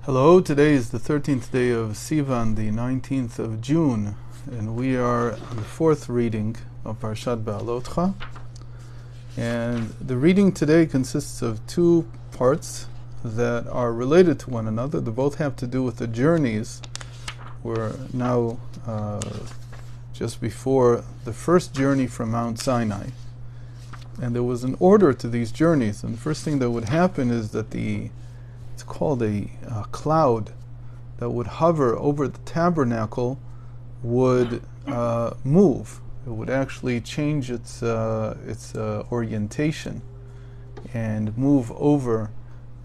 Hello, today is the 13th day of Sivan, the 19th of June, and we are on the fourth reading of Parshat Behaalotecha. And the reading today consists of two parts that are related to one another. They both have to do with the journeys. We're now just before the first journey from Mount Sinai. And there was an order to these journeys. And the first thing that would happen is that it's called a cloud that would hover over the tabernacle would move. It would actually change its orientation and move over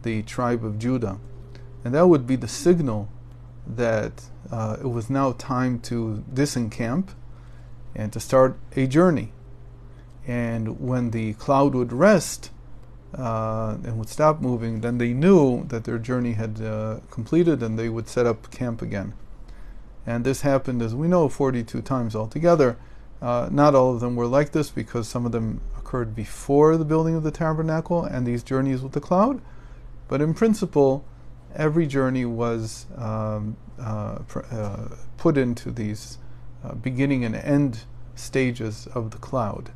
the tribe of Judah. And that would be the signal that it was now time to disencamp and to start a journey. And when the cloud would rest and would stop moving, then they knew that their journey had completed and they would set up camp again. And this happened, as we know, 42 times altogether. Not all of them were like this, because some of them occurred before the building of the tabernacle and these journeys with the cloud. But in principle, every journey was put into these beginning and end stages of the cloud.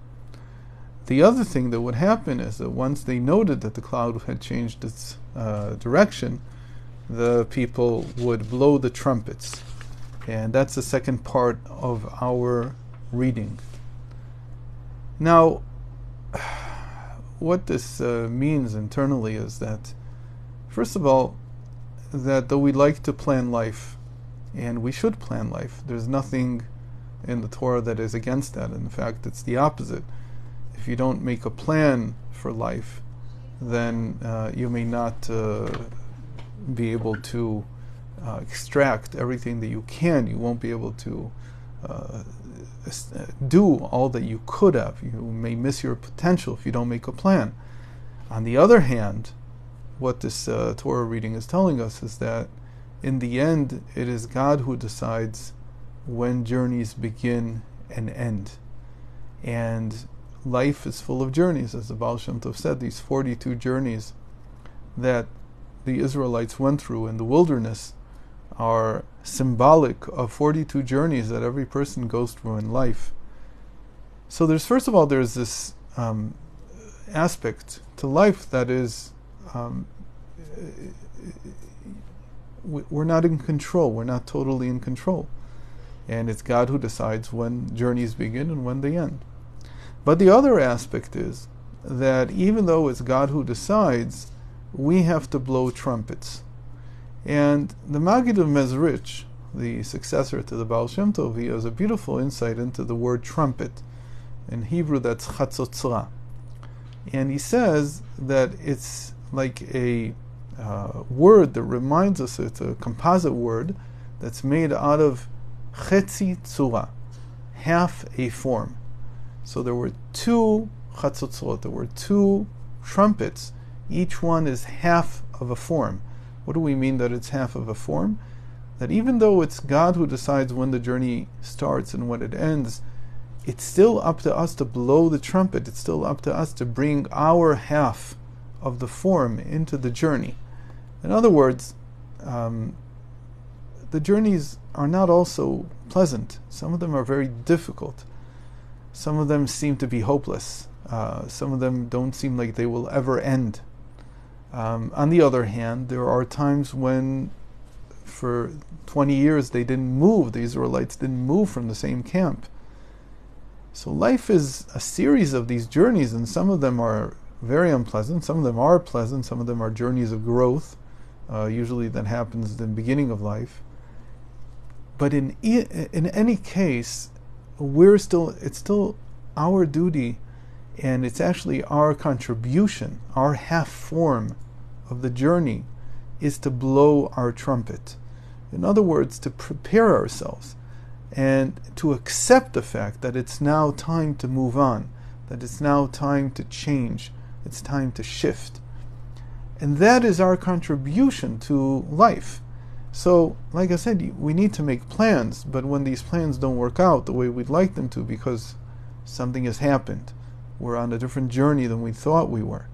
The other thing that would happen is that once they noted that the cloud had changed its direction, the people would blow the trumpets. And that's the second part of our reading. Now, what this means internally is that, first of all, that though we like to plan life, and we should plan life, there's nothing in the Torah that is against that. In fact, it's the opposite. If you don't make a plan for life, then you may not be able to extract everything that you can. You won't be able to do all that you could have. You may miss your potential if you don't make a plan. On the other hand, what this Torah reading is telling us is that in the end, it is God who decides when journeys begin and end. And life is full of journeys, as the Baal Shem Tov said. These 42 journeys that the Israelites went through in the wilderness are symbolic of 42 journeys that every person goes through in life. So there's this aspect to life that is we're not in control. We're not totally in control. And it's God who decides when journeys begin and when they end. But the other aspect is that even though it's God who decides, we have to blow trumpets. And the Maggid of Mezrich, the successor to the Baal Shem Tov, he has a beautiful insight into the word trumpet. In Hebrew, that's chatzotzra. And he says that it's like a word that reminds us, it's a composite word that's made out of chetzi tzura, half a form. So there were two chatzotzrot, there were two trumpets. Each one is half of a form. What do we mean that it's half of a form? That even though it's God who decides when the journey starts and when it ends, it's still up to us to blow the trumpet. It's still up to us to bring our half of the form into the journey. In other words, the journeys are not also pleasant. Some of them are very difficult. Some of them seem to be hopeless. Some of them don't seem like they will ever end. On the other hand, there are times when for 20 years they didn't move, the Israelites didn't move from the same camp. So life is a series of these journeys, and some of them are very unpleasant, some of them are pleasant, some of them are journeys of growth. Usually that happens at the beginning of life. But in any case, it's still our duty, and it's actually our contribution, our half form of the journey is to blow our trumpet. In other words, to prepare ourselves and to accept the fact that it's now time to move on, that it's now time to change, it's time to shift. And that is our contribution to life. So, like I said, we need to make plans, but when these plans don't work out the way we'd like them to because something has happened, we're on a different journey than we thought we were,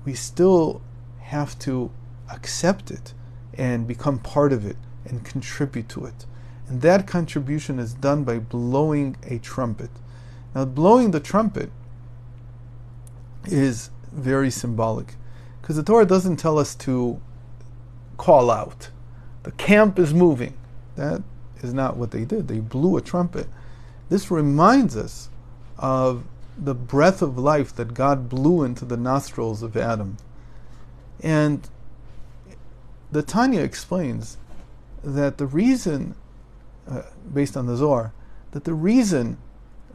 we still have to accept it and become part of it and contribute to it. And that contribution is done by blowing a trumpet. Now, blowing the trumpet is very symbolic, because the Torah doesn't tell us to call out. The camp is moving. That is not what they did. They blew a trumpet. This reminds us of the breath of life that God blew into the nostrils of Adam. And the Tanya explains that the reason, based on the Zohar, that the reason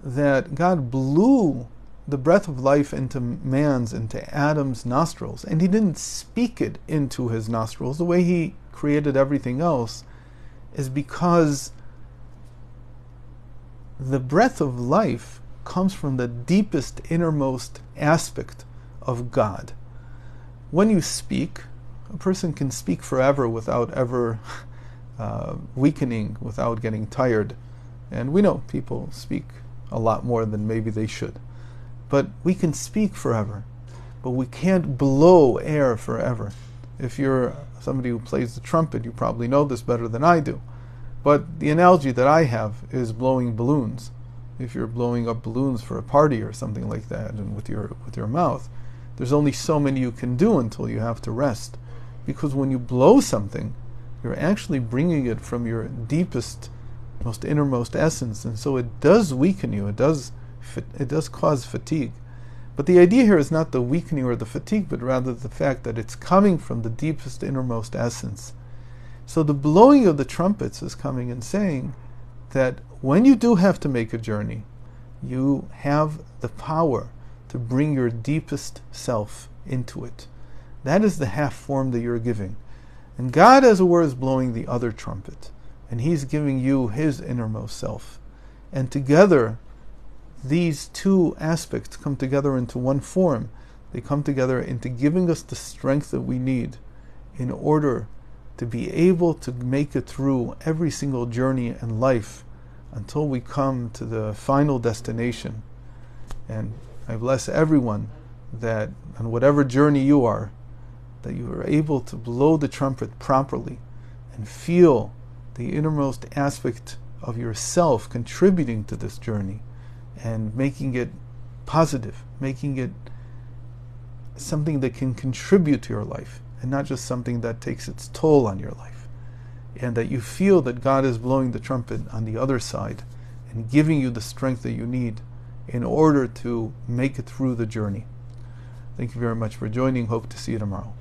that God blew the breath of life into Adam's nostrils, and he didn't speak it into his nostrils the way he created everything else, is because the breath of life comes from the deepest, innermost aspect of God. When you speak, a person can speak forever without ever weakening, without getting tired. And we know people speak a lot more than maybe they should. But we can speak forever, but we can't blow air forever. If you're somebody who plays the trumpet, you probably know this better than I do. But the analogy that I have is blowing balloons. If you're blowing up balloons for a party or something like that, and with your mouth, there's only so many you can do until you have to rest. Because when you blow something, you're actually bringing it from your deepest, most innermost essence, and so it does weaken you. It does cause fatigue. But the idea here is not the weakening or the fatigue, but rather the fact that it's coming from the deepest, innermost essence. So the blowing of the trumpets is coming and saying that when you do have to make a journey, you have the power to bring your deepest self into it. That is the half form that you're giving. And God, as it were, is blowing the other trumpet, and He's giving you His innermost self. And together, these two aspects come together into one form. They come together into giving us the strength that we need in order to be able to make it through every single journey in life until we come to the final destination. And I bless everyone that on whatever journey you are, that you are able to blow the trumpet properly and feel the innermost aspect of yourself contributing to this journey and making it positive, making it something that can contribute to your life and not just something that takes its toll on your life. And that you feel that God is blowing the trumpet on the other side and giving you the strength that you need in order to make it through the journey. Thank you very much for joining. Hope to see you tomorrow.